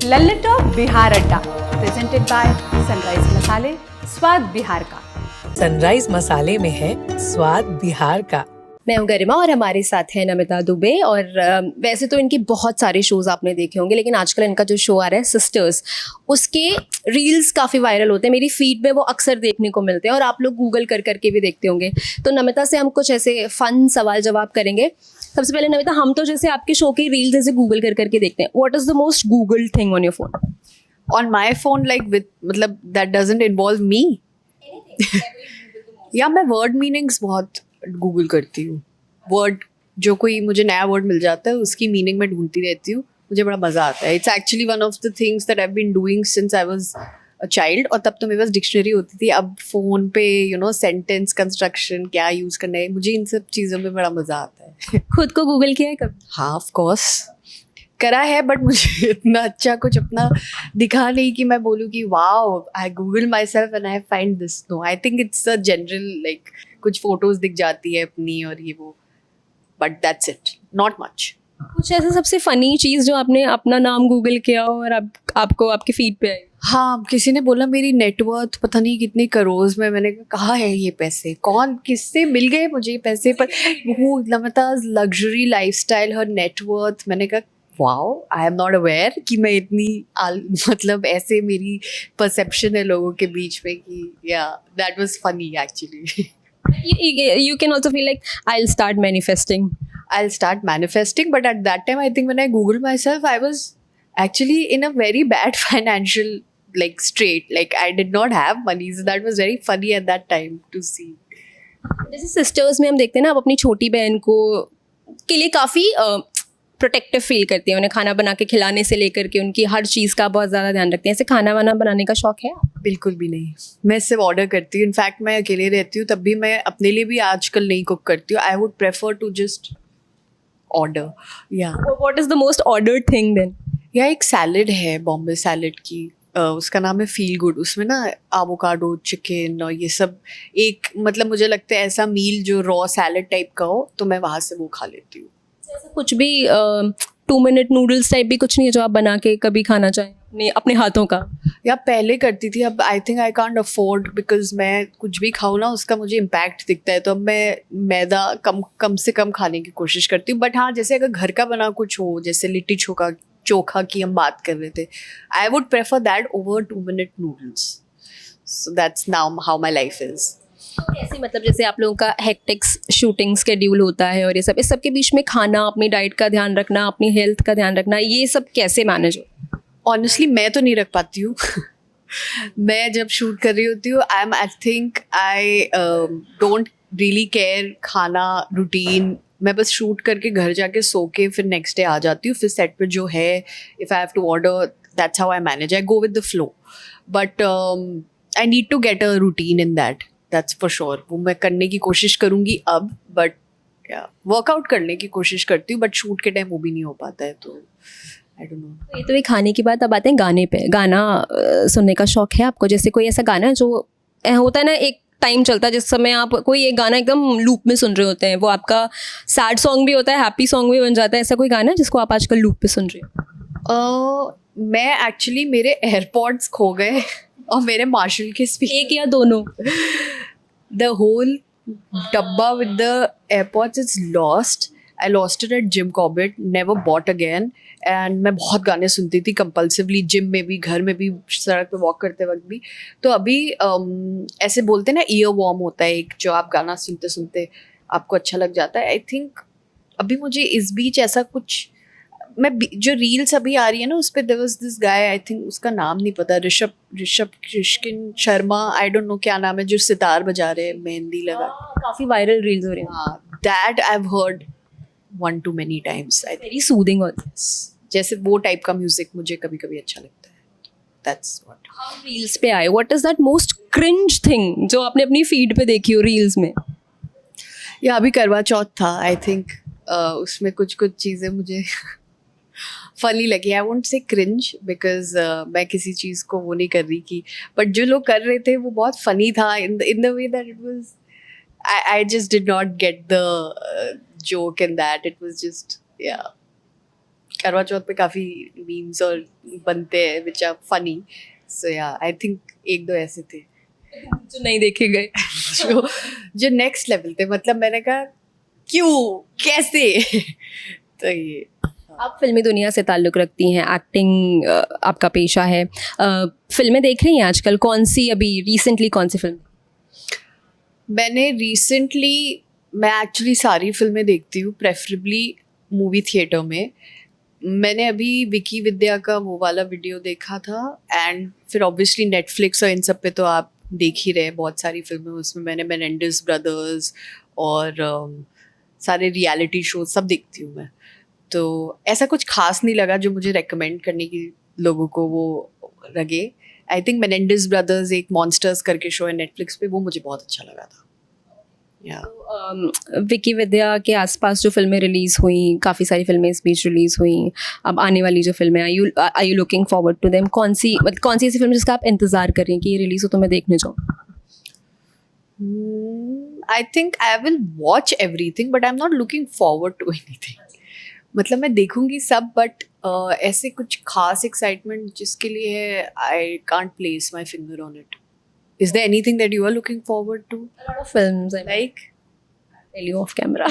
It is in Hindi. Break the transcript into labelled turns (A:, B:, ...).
A: लल्लटॉप बिहार अड्डा प्रेजेंटेड बाय सनराइज मसाले, स्वाद बिहार का।
B: सनराइज मसाले में है स्वाद बिहार का।
C: मैं हूं गरिमा और हमारे साथ है नमिता दुबे। और वैसे तो इनके बहुत सारे शोज़ आपने देखे होंगे, लेकिन आजकल इनका जो शो आ रहा है सिस्टर्स, उसके रील्स काफ़ी वायरल होते हैं। मेरी फीड में वो अक्सर देखने को मिलते हैं और आप लोग गूगल कर करके भी देखते होंगे। तो नमिता से हम कुछ ऐसे फ़न सवाल जवाब करेंगे। सबसे पहले नमिता, हम तो जैसे आपके शो के रील्स ऐसे गूगल कर करके देखते हैं, what is the most googled thing on your phone?
D: On my phone, like with मतलब that doesn't involve me. या मैं वर्ड मीनिंग्स बहुत गूगल करती हूँ। वर्ड जो कोई मुझे नया वर्ड मिल जाता है उसकी मीनिंग मैं ढूंढती रहती हूँ, मुझे बड़ा मज़ा आता है। It's actually one of the things that I have been doing since I was a child. और तब तो मेरे पास डिक्शनरी होती थी, अब फ़ोन पे सेंटेंस कंस्ट्रक्शन क्या यूज़ करना है, मुझे इन सब चीज़ों में बड़ा मज़ा आता है।
C: खुद को गूगल किया है कभी?
D: हाँ, ऑफ कोर्स करा है, बट मुझे इतना अच्छा कुछ अपना दिखा नहीं कि मैं बोलूँ कि wow I Google myself and I find this. No, I think it's a general like कुछ फोटोज दिख जाती है अपनी और ये वो, but that's it, not much.
C: कुछ ऐसा सबसे फ़नी चीज़ जो आपने अपना नाम गूगल किया हो और आपको आपके फीड पे आई?
D: हाँ, किसी ने बोला मेरी नेटवर्थ पता नहीं कितने करोड़ में। मैंने कहा है ये पैसे कौन किससे मिल गए मुझे ये पैसे? पर वो नमिताज लग्जरी लाइफस्टाइल, हर नेटवर्थ। मैंने कहा wow, I am not aware कि मैं इतनी मतलब ऐसे मेरी परसेप्शन है लोगों के बीच में कि या that was funny actually.
C: You can also feel like I'll start manifesting.
D: I'll start manifesting, but at that time I think when I googled myself I was actually in a very bad financial like strait, like I did not have money, so that was very funny at that time to see.
C: जैसे सिस्टर्स में हम देखते हैं ना, आप अपनी छोटी बहन को के लिए काफ़ी प्रोटेक्टिव फील करती हैं, उन्हें खाना बना के खिलाने से लेकर के उनकी हर चीज़ का बहुत ज़्यादा ध्यान रखती हैं। ऐसे खाना वाना बनाने का शौक है?
D: बिल्कुल भी नहीं, मैं सिर्फ ऑर्डर करती हूँ। इनफैक्ट मैं अकेले रहती हूँ तब भी मैं अपने लिए भी आजकल नहीं कुक करती हूँ। I would prefer to just order. या
C: what is the most ordered thing then?
D: या एक सैलड है बॉम्बे सैलड की, उसका नाम है फील गुड। उसमें ना एवोकाडो, चिकन और ये सब एक मतलब मुझे लगता है ऐसा मील जो रॉ सैलड टाइप का हो तो मैं वहाँ से वो खा लेती हूँ।
C: ऐसा कुछ भी 2 मिनट नूडल्स टाइप भी कुछ नहीं है जो आप बना के कभी खाना चाहें अपने हाथों का?
D: या पहले करती थी, अब आई think I can't afford, because मैं कुछ भी खाऊँ ना उसका मुझे इम्पैक्ट दिखता है, तो अब मैं मैदा कम से कम खाने की कोशिश करती हूँ। बट हाँ, जैसे अगर घर का बना कुछ हो, जैसे लिट्टी चोखा की हम बात कर रहे थे, आई would prefer that over 2 minute noodles. So that's now how my life is.
C: ऐसे मतलब जैसे आप लोगों का हेक्टिक शूटिंग स्केड्यूल होता है और ये सब, इस सब के बीच में खाना, अपनी डाइट का ध्यान रखना, अपनी हेल्थ का ध्यान रखना, ये सब कैसे मैनेज हो?
D: ऑनेस्टली मैं तो नहीं रख पाती हूँ। मैं जब शूट कर रही होती हूँ आई think I don't really care खाना रूटीन। मैं बस शूट करके घर जाके सो के फिर नेक्स्ट डे आ जाती हूँ। फिर सेट पर जो है, if I have to order, that's how I manage. I go with the flow, but I need to get a routine in that's for sure. वो मैं करने की कोशिश करूँगी अब, बट वर्कआउट करने की कोशिश करती हूँ, बट शूट के टाइम वो भी नहीं हो पाता है, तो आई डोंट नो।
C: ये तो ये खाने की बात। अब आते हैं गाने पे। गाना सुनने का शौक है आपको? जैसे कोई ऐसा गाना है जो होता है ना, एक टाइम चलता है जिस समय आप कोई एक गाना एकदम लूप में सुन रहे होते हैं, वो आपका सैड सॉन्ग भी होता है, हैप्पी सॉन्ग भी बन जाता है। ऐसा कोई गाना है जिसको आप आजकल लूप पे सुन रहे हो?
D: मैं एक्चुअली मेरे एयरपॉड्स खो गए और मेरे मार्शल के स्पीकर,
C: एक या दोनों?
D: the whole dabba with the AirPods is lost. I lost it at Jim Corbett, never bought again. And मैं बहुत गाने सुनती थी कंपल्सिवली, जिम में भी, घर में भी, सड़क पे वॉक करते वक्त भी। तो अभी ऐसे बोलते हैं ना, ईयर वॉर्म होता है एक, जो आप गाना सुनते सुनते आपको अच्छा लग जाता है। आई थिंक अभी मुझे इस बीच ऐसा कुछ, मैं जो रील्स अभी आ रही है ना उस पर there was this guy, I think उसका नाम नहीं पता, Rishabh Krishna Sharma, I don't know क्या नाम है, जो सितार बजा रहे हैं मेहंदी लगा।
C: काफ़ी वायरल रील्स हो रही हैं।
D: हाँ, that I have heard 1 too many times.
C: Very soothing होती
D: जैसे वो टाइप का म्यूजिक मुझे कभी कभी अच्छा लगता है। That's what.
C: है। रील्स पे आए, what is that most cringe thing जो आपने अपनी फीड पे देखी हो रील्स में?
D: या अभी करवा चौथ था, आई थिंक उसमें कुछ चीज़ें मुझे फनी लगी। I won't say cringe because मैं किसी चीज़ को वो नहीं कर रही की, बट जो लोग कर रहे थे वो बहुत फनी था in the way that it was. I just did not get the joke in that. It was just, yeah, करवा चौथ पे काफ़ी मीम्स और बनते हैं विच आर फनी. सो या आई थिंक एक दो ऐसे थे
C: जो नहीं देखे गए.
D: जो नेक्स्ट लेवल थे. मतलब मैंने कहा क्यों कैसे तो ये
C: आप फिल्मी दुनिया से ताल्लुक़ रखती हैं, एक्टिंग आपका पेशा है. फिल्में देख रही हैं आजकल? कौन सी अभी रिसेंटली कौन सी फिल्म?
D: मैंने रिसेंटली मैं एक्चुअली सारी फिल्में देखती हूँ, प्रेफरेबली मूवी थिएटर में. मैंने अभी विकी विद्या का वो वाला वीडियो देखा था एंड फिर ऑब्वियसली नेटफ्लिक्स और इन सब पे तो आप देख ही रहे बहुत सारी फिल्में. उसमें मैंने मेनेंडेस ब्रदर्स और सारे रियलिटी शो सब देखती हूँ मैं. तो ऐसा कुछ खास नहीं लगा जो मुझे रेकमेंड करने की लोगों को वो लगे. आई थिंक मेनेंडेस ब्रदर्स एक मॉन्स्टर्स करके शो है नेटफ्लिक्स पे, वो मुझे बहुत अच्छा लगा था.
C: विकी विद्या के आसपास जो फिल्में रिलीज़ हुई, काफ़ी सारी फिल्में इस बीच रिलीज़ हुई, अब आने वाली जो फिल्में I you looking forward to them? कौन सी ऐसी फिल्म जिसका आप इंतज़ार कर रही हैं कि ये रिलीज़ हो तो मैं देखने जाऊँ?
D: I think I will watch everything but I am not looking forward to anything. मतलब मैं देखूंगी सब बट ऐसे कुछ खास एक्साइटमेंट जिसके लिए है I can't place my finger on it. Is there anything that you are looking forward to?
C: Films
D: like
C: tell you off camera.